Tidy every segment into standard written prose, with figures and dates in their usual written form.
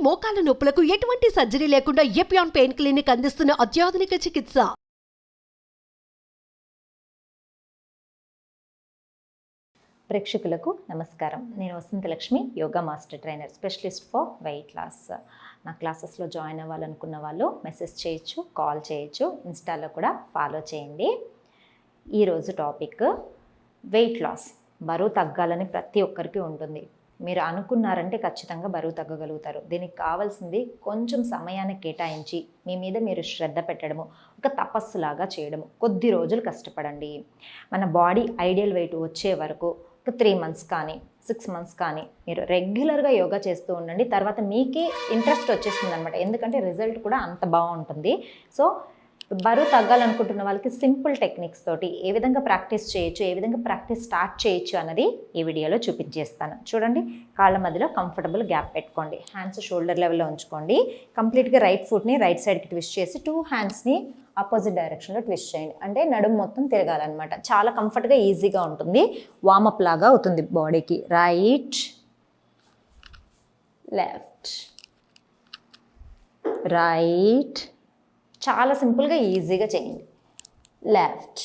మోకాల నొప్పులకు ఎటువంటి సర్జరీ లేకుండా ఎపియాన్ పెయిన్ క్లినిక్ అందిస్తున్న అత్యాధునిక చికిత్స. ప్రేక్షకులకు నమస్కారం. నేను Vasanthalakshmi, yoga master trainer, specialist for weight loss. నా క్లాసెస్లో జాయిన్ అవ్వాలనుకున్న వాళ్ళు మెసేజ్ చేయొచ్చు, కాల్ చేయొచ్చు, ఇన్స్టాలో కూడా ఫాలో చేయండి. ఈరోజు టాపిక్ వెయిట్ లాస్. బరువు తగ్గాలని ప్రతి ఒక్కరికి ఉంటుంది. మీరు అనుకున్నారంటే ఖచ్చితంగా బరువు తగ్గగలుగుతారు. దీనికి కావాల్సింది కొంచెం సమయాన్ని కేటాయించి మీ మీద మీరు శ్రద్ధ పెట్టడము, ఒక తపస్సులాగా చేయడము. కొద్ది రోజులు కష్టపడండి. మన బాడీ ఐడియల్ వెయిట్ వచ్చే వరకు ఒక 3 మంత్స్ కానీ 6 మంత్స్ కానీ మీరు రెగ్యులర్గా యోగా చేస్తూ ఉండండి. తర్వాత మీకే ఇంట్రెస్ట్ వచ్చేస్తుంది అనమాట. ఎందుకంటే రిజల్ట్ కూడా అంత బాగుంటుంది. సో బరువు తగ్గాలనుకుంటున్న వాళ్ళకి సింపుల్ టెక్నిక్స్ తోటి ఏ విధంగా ప్రాక్టీస్ చేయొచ్చు, ఏ విధంగా ప్రాక్టీస్ స్టార్ట్ చేయొచ్చు అన్నది ఈ వీడియోలో చూపించేస్తాను. చూడండి, కాళ్ళ మధ్యలో కంఫర్టబుల్ గ్యాప్ పెట్టుకోండి. హ్యాండ్స్ షోల్డర్ లెవెల్లో ఉంచుకోండి. కంప్లీట్గా రైట్ ఫుట్ని రైట్ సైడ్కి ట్విస్ట్ చేసి 2 హ్యాండ్స్ని ఆపోజిట్ డైరెక్షన్లో ట్విస్ట్ చేయండి. అంటే నడుము మొత్తం తిరగాలన్నమాట. చాలా కంఫర్ట్గా ఈజీగా ఉంటుంది. వార్మప్ లాగా అవుతుంది బాడీకి. Right, left, right. చాలా సింపుల్గా ఈజీగా చేయండి. లెఫ్ట్.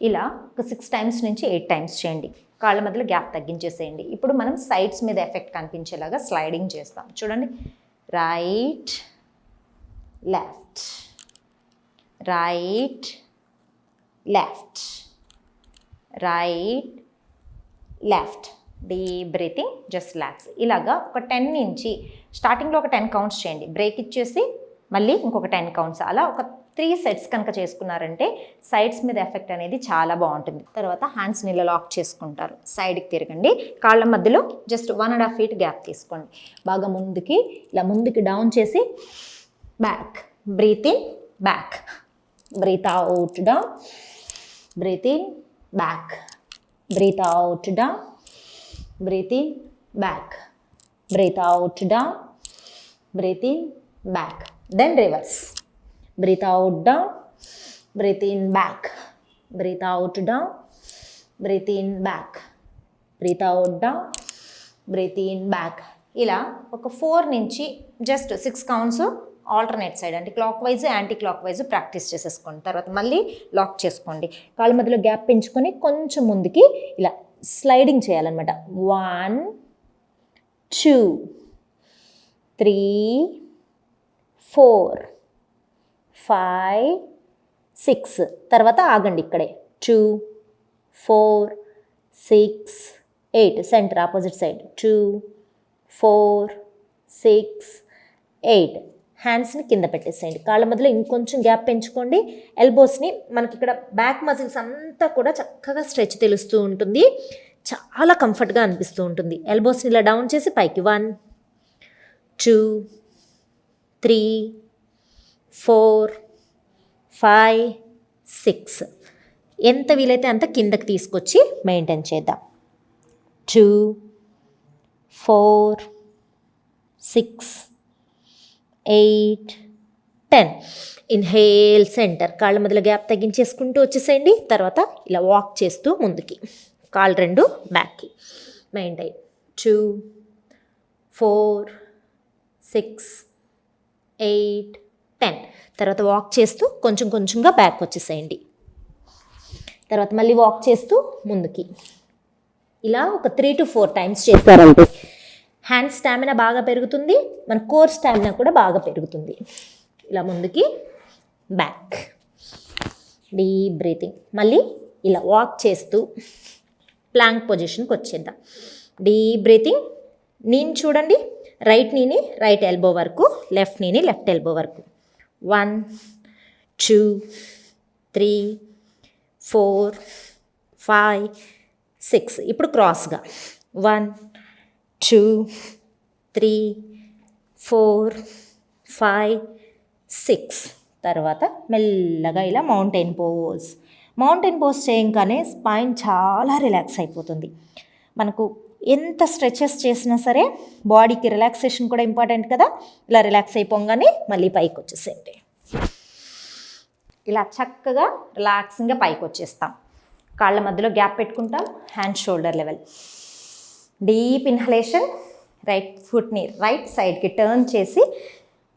ఇలా ఒక 6 టైమ్స్ నుంచి 8 టైమ్స్ చేయండి. కాళ్ళ మధ్యలో గ్యాప్ తగ్గించేసేయండి. ఇప్పుడు మనం సైడ్స్ మీద ఎఫెక్ట్ కనిపించేలాగా స్లైడింగ్ చేస్తాం. చూడండి, right, left, right, left, right, left. Deep breathing, just relax. ఇలాగా ఒక 10 నుంచి స్టార్టింగ్లో ఒక 10 కౌంట్స్ చేయండి. బ్రేక్ ఇచ్చేసి మళ్ళీ ఇంకొక 10 కౌంట్స్. అలా ఒక 3 సెట్స్ కనుక చేసుకున్నారంటే సైడ్స్ మీద ఎఫెక్ట్ అనేది చాలా బాగుంటుంది. తర్వాత హ్యాండ్స్ని ఇలా లాక్ చేసుకుంటారు. సైడ్కి తిరగండి. కాళ్ళ మధ్యలో జస్ట్ 1.5 feet గ్యాప్ తీసుకోండి. బాగా ముందుకి, ఇలా ముందుకి డౌన్ చేసి back. Breathe in, back. Breathe out, down. Breathe in, back. Breathe out, down. Breathe in, back. Breathe out, down. Breathe in, back. Then reverse. Breathe out, down. Breathe in, back. Breathe out, down. Breathe in, back. Breathe out, down. Breathe in, back. ఇలా ఒక 4 నుంచి just 6 counts alternate side, అంటే clock wise, anti clock wise practice చేసేసుకోండి. తర్వాత మళ్ళీ lock చేసుకోండి. కాళ్ళ మధ్యలో గ్యాప్ పెంచుకొని కొంచెం ముందుకి ఇలా స్లైడింగ్ చేయాలన్నమాట. 1 2 3 4 5 6. తర్వాత ఆగండి ఇక్కడే. 2 4 6 8. Centre opposite side. 2 4 6 8. హ్యాండ్స్ని కింద పెట్టేసేయండి. కాళ్ళ మధ్యలో ఇంకొంచెం గ్యాప్ పెంచుకోండి. ఎల్బోస్ని, మనకి ఇక్కడ బ్యాక్ మజిల్స్ అంతా కూడా చక్కగా స్ట్రెచ్ తెలుస్తూ ఉంటుంది. చాలా కంఫర్ట్గా అనిపిస్తూ ఉంటుంది. ఎల్బోస్ని ఇలా డౌన్ చేసి పైకి. 1 2 3 4 5 6. ఎంత వీలైతే అంత కిందకి తీసుకొచ్చి మెయింటైన్ చేద్దాం. 2 4 6 8 10. Inhale, centre. కాళ్ళ మధ్యలో గ్యాప్ తగ్గించేసుకుంటూ వచ్చేసేయండి. తర్వాత ఇలా వాక్ చేస్తూ ముందుకి, కాళ్ళు 2 బ్యాక్కి మెయింటైన్. 2 4 6 8 10. తర్వాత వాక్ చేస్తూ కొంచెం కొంచెంగా బ్యాక్ వచ్చేసేయండి. తర్వాత మళ్ళీ వాక్ చేస్తూ ముందుకి. ఇలా ఒక 3 to 4 టైమ్స్ చేస్తారంటే హ్యాండ్ స్టామినా బాగా పెరుగుతుంది, మన కోర్ స్టామినా కూడా బాగా పెరుగుతుంది. ఇలా ముందుకి, బ్యాక్. Deep breathing. మళ్ళీ ఇలా వాక్ చేస్తూ ప్లాంక్ పొజిషన్కి వచ్చేద్దాం. Deep breathing. నేను చూడండి, రైట్ నీని రైట్ ఎల్బో వరకు, లెఫ్ట్ నీని లెఫ్ట్ ఎల్బో వరకు. 1 2 3 4 5 6. ఇప్పుడు క్రాస్గా 1 2 3 4 5 6. తర్వాత మెల్లగా ఇలా మౌంటైన్ పోజ్. మౌంటైన్ పోజ్ చేయగానే స్పైన్ చాలా రిలాక్స్ అయిపోతుంది. మనకు ఎంత స్ట్రెచెస్ చేసినా సరే బాడీకి రిలాక్సేషన్ కూడా ఇంపార్టెంట్ కదా. ఇలా రిలాక్స్ అయిపోగానే మళ్ళీ పైకి వచ్చేసేయండి. ఇలా చక్కగా రిలాక్సింగ్గా పైకి వచ్చేస్తాం. కాళ్ళ మధ్యలో గ్యాప్ పెట్టుకుంటాం. Hand shoulder level. Deep inhalation, right ఫుట్ని రైట్ సైడ్కి టర్న్ చేసి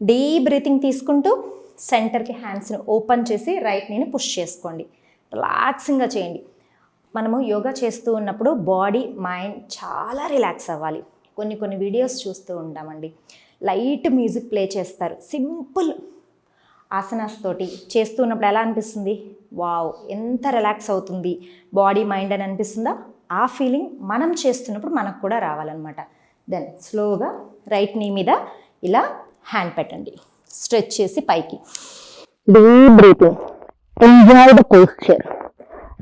డీప్ బ్రీతింగ్ తీసుకుంటూ సెంటర్కి హ్యాండ్స్ని ఓపెన్ చేసి రైట్ నీని పుష్ చేసుకోండి. రిలాక్సింగ్గా చేయండి. మనము యోగా చేస్తూ ఉన్నప్పుడు బాడీ మైండ్ చాలా రిలాక్స్ అవ్వాలి. కొన్ని వీడియోస్ చూస్తూ ఉంటామండి, లైట్ మ్యూజిక్ ప్లే చేస్తారు, సింపుల్ ఆసనాస్ తోటి చేస్తూ ఉన్నప్పుడు ఎలా అనిపిస్తుంది, వావ్ ఎంత రిలాక్స్ అవుతుంది బాడీ మైండ్ అని అనిపిస్తుందా? ఆ ఫీలింగ్ మనం చేస్తున్నప్పుడు మనకు కూడా రావాలన్నమాట. దెన్ స్లోగా రైట్ నీ మీద ఇలా హ్యాండ్ పెట్టండి, స్ట్రెచ్ చేసి పైకి. Deep breathing, enjoy the posture,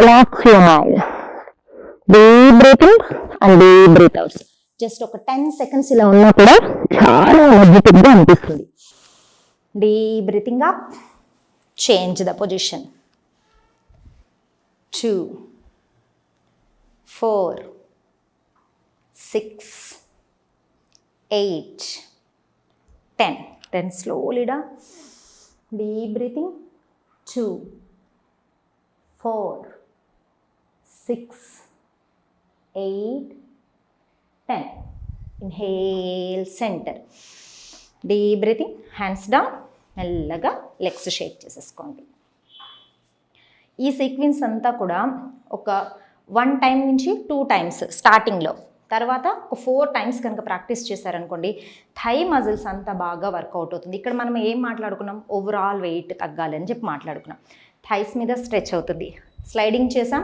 relax your mind. Deep breathing and deep breathe out. Just ఒక 10 seconds ఇలా ఉన్నా కూడా చాలా ఎనర్జెటిక్గా అనిపిస్తుంది. Deep breathing up, change the position. 2, 4, 6, 8, 10. Then slowly down. Deep breathing. 2, 4, 6, 8, 10. Inhale, center. Deep breathing, hands down, మెల్లగా legs Sheikh చేసేసుకోండి. ఈ సీక్వెన్స్ అంతా కూడా ఒక 1 time నుంచి 2 times స్టార్టింగ్లో, తర్వాత ఒక 4 times కనుక ప్రాక్టీస్ చేశారనుకోండి థై మజిల్స్ అంతా బాగా వర్కౌట్ అవుతుంది. ఇక్కడ మనం ఏం మాట్లాడుకున్నాం, ఓవరాల్ వెయిట్ తగ్గాలి అని చెప్పి మాట్లాడుకున్నాం. థైస్ మీద స్ట్రెచ్ అవుతుంది, స్లైడింగ్ చేసాం,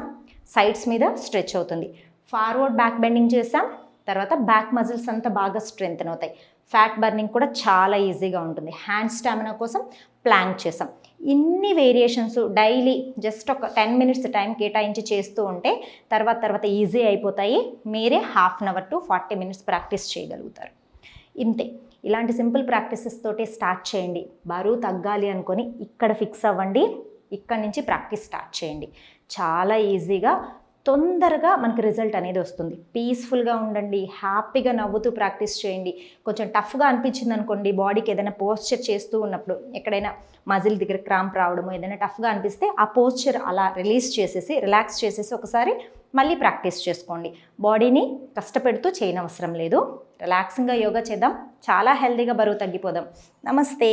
సైడ్స్ మీద స్ట్రెచ్ అవుతుంది, ఫార్వర్డ్ బ్యాక్ బెండింగ్ చేసాం, తర్వాత బ్యాక్ మజిల్స్ అంతా బాగా స్ట్రెంగ్తన్ అవుతాయి, ఫ్యాట్ బర్నింగ్ కూడా చాలా ఈజీగా ఉంటుంది, హ్యాండ్ స్టామినా కోసం ప్లాంక్ చేసాం. ఇన్ని వేరియేషన్స్ డైలీ జస్ట్ ఒక 10 minutes టైం కేటాయించి చేస్తూ ఉంటే తర్వాత ఈజీ అయిపోతాయి. మీరే 1/2 hour to 40 minutes ప్రాక్టీస్ చేయగలుగుతారు. ఇంతే. ఇలాంటి సింపుల్ ప్రాక్టీసెస్ తోటే స్టార్ట్ చేయండి. బరువు తగ్గాలి అనుకొని ఇక్కడ ఫిక్స్ అవ్వండి, ఇక్కడి నుంచి ప్రాక్టీస్ స్టార్ట్ చేయండి. చాలా ఈజీగా తొందరగా మనకి రిజల్ట్ అనేది వస్తుంది. పీస్ఫుల్గా ఉండండి, హ్యాపీగా నవ్వుతూ ప్రాక్టీస్ చేయండి. కొంచెం టఫ్గా అనిపించింది అనుకోండి, బాడీకి ఏదైనా పోస్చర్ చేస్తూ ఉన్నప్పుడు ఎక్కడైనా మజిల్ దగ్గర క్రాంప్ రావడము ఏదైనా టఫ్గా అనిపిస్తే ఆ పోస్చర్ అలా రిలాక్స్ చేసేసి ఒకసారి మళ్ళీ ప్రాక్టీస్ చేసుకోండి. బాడీని కష్టపెడుతూ చేయనవసరం లేదు. రిలాక్సింగ్గా యోగా చేద్దాం, చాలా హెల్తీగా బరువు తగ్గిపోదాం. నమస్తే.